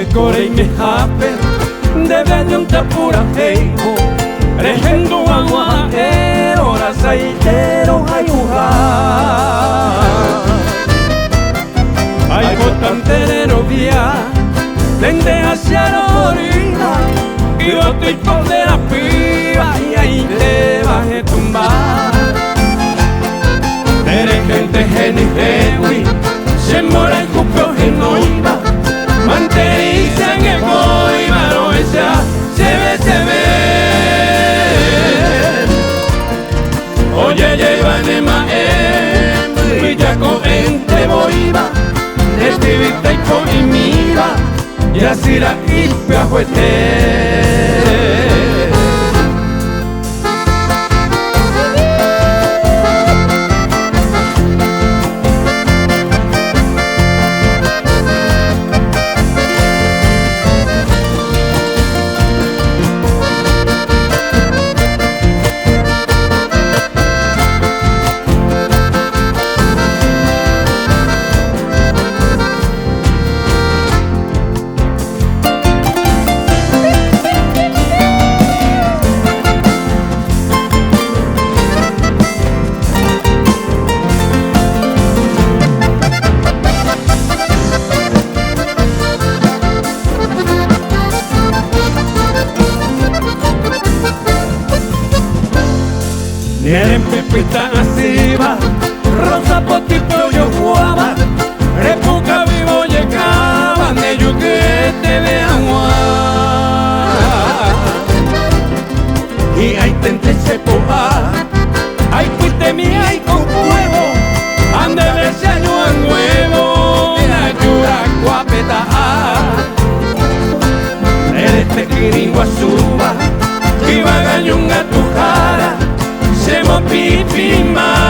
corre me hape debe de un tapura heibo rejendo agua ora saitero ayuha ay botanterero via tende hacia la orilla y yo estoy por de la piba y ahí te vas a tumbar eres gente geni se mora el cupio genoiva manteriza en el goiva no esa se ve oye lleva nema y ya coente boiva estivita y con mira y así la ispa juete Nieren pepita asiva, rosa potito yo guava, repuca vivo llegaba, de yuquete de agua. Y hay tente se poja, hay cuite mía y con huevo, ande de ese año a nuevo, la yura guapeta. Eres tequiringo suba, y va gañunga tu cara. Semo pipi ma